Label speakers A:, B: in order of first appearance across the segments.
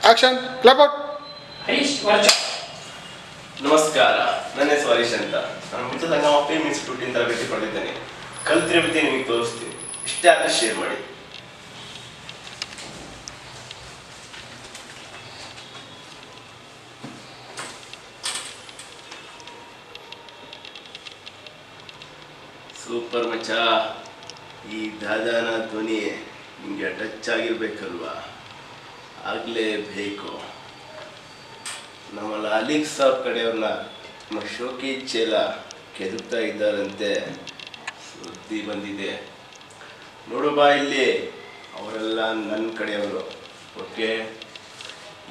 A: Action clap out.
B: Harish ವರ್ಚ.
C: ನಮಸ್ಕಾರ, ನನ್ನ ಹೆಸರು ಹರೀಶ್ ಅಂತ. ನಾನು ಮಿತ್ರಸಂಗಮ ಫಿಲ್ಮ್ ಇನ್ಸ್ಟಿಟ್ಯೂಟ್ ಇಂದ ತರಬೇತಿ ಪಡೆದಿದ್ದೇನೆ. ಕಲ್ತಿರೋ ನಿಮಗೆ ತೋರಿಸ್ತೀನಿ. ಇಷ್ಟ ಆದ್ರೆ ಶೇರ್ ಮಾಡಿ. ಸೂಪರ್ ಮಚ್ಚ. ಈ ದಾದಾನ ಧ್ವನಿ ನಿಮಗೆ ಟಚ್ ಆಗಿರ್ಬೇಕಲ್ವಾ? ಆಗಲೇಬೇಕು. ನಮ್ಮ ಲಾಲಿಕ್ ಸಾಬ್ ಕಡೆಯವ್ರನ್ನ ನಮ್ಮ ಶೋಕಿ ಚೇಲ ಕೆದುಕ್ತಾ ಇದ್ದಾರಂತೆ, ಸುದ್ದಿ ಬಂದಿದೆ. ನೋಡು ಬಾ ಇಲ್ಲಿ, ಅವರೆಲ್ಲ ನನ್ನ ಕಡೆಯವರು. ಓಕೆ,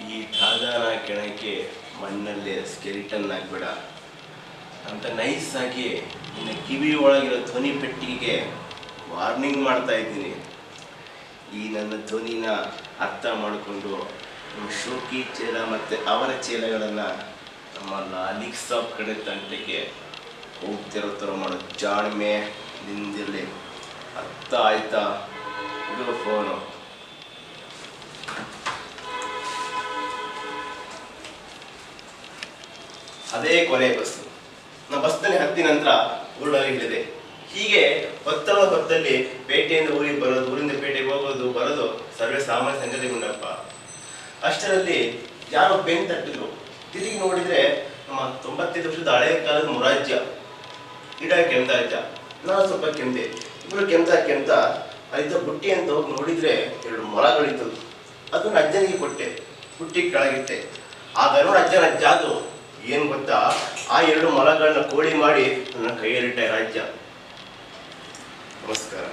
C: ಈ ದಾದಾನ ಕೆಣಕ್ಕೆ ಮಣ್ಣಲ್ಲಿ ಸ್ಕೆಲಿಟನ್ ಆಗ್ಬೇಡ ಅಂತ ನೈಸಾಗಿ ನಿನ್ನ ಕಿವಿ ಒಳಗಿರೋ ಧ್ವನಿ ಪೆಟ್ಟಿಗೆಗೆ ವಾರ್ನಿಂಗ್ ಮಾಡ್ತಾ ಇದ್ದೀನಿ. ಈ ನನ್ನ ಧ್ವನಿನ ಅರ್ಥ ಮಾಡಿಕೊಂಡು ನಮ್ಮ ಶೋಕಿ ಚೇಲ ಮತ್ತು ಅವರ ಚೇಲಗಳನ್ನು ನಮ್ಮ ಲಾಲಿಕ್ ಸಾಬ್ ಕಡೆ ತಂಟೆಗೆ ಹೋಗ್ತಿರೋ ಥರ ಮಾಡೋ ಜಾಣ್ಮೆ ನಿಂದಿರಲಿ. ಅರ್ಥ ಆಯ್ತಾ? ಇದು ಫೋನು. ಅದೇ ಕೊನೆ ಬಸ್ಸು. ನಾ ಬಸ್ನಲ್ಲಿ ಹತ್ತಿದ ನಂತರ ಊರಲ್ಲಿ ಹಿಡಿದೆ. ಹೀಗೆ ಹೊತ್ತಲ್ಲಿ ಪೇಟೆಯಿಂದ ಊರಿಗೆ ಬರೋದು, ಊರಿಂದ ಪೇಟೆಗೆ ಹೋಗೋದು ಬರೋದು ಸರ್ವೇ ಸಾಮಾನ್ಯ ಸಂಗತಿ ಉಂಟಪ್ಪ. ಅಷ್ಟರಲ್ಲಿ ಯಾರೋ ಬೆನ್ನು ತಟ್ಟಿದ್ರು. ತಿರುಗಿ ನೋಡಿದ್ರೆ ನಮ್ಮ 95 ವರ್ಷದ ಹಳೆಯ ಕಾಲದ ಮುರಾಜ್ಯ ಗಿಡ ಕೆಮ್ತಾ ಇದ್ದ. ನಾನು ಸ್ವಲ್ಪ ಕೆಮ್ದೆ. ಇಬ್ಬರು ಕೆಮ್ತಾ ಅಲ್ಲಿದ್ದ ಬುಟ್ಟಿ ಅಂತ ಹೋಗಿ ನೋಡಿದ್ರೆ 2 ಮೊಲಗಳಿತ್ತು. ಅದನ್ನ ಅಜ್ಜನಿಗೆ ಕೊಟ್ಟೆ, ಬುಟ್ಟಿ ಕೆಳಗಿಟ್ಟೆ. ಆಗ ನೋಡಿ ಅಜ್ಜನ ಜಾದು ಏನು ಗೊತ್ತಾ, ಆ 2 ಮೊಲಗಳನ್ನ ಕೋಳಿ ಮಾಡಿ ನನ್ನ ಕೈಯಲ್ಲಿಟ್ಟ ರಾಜ್ಯ. ನಮಸ್ಕಾರ.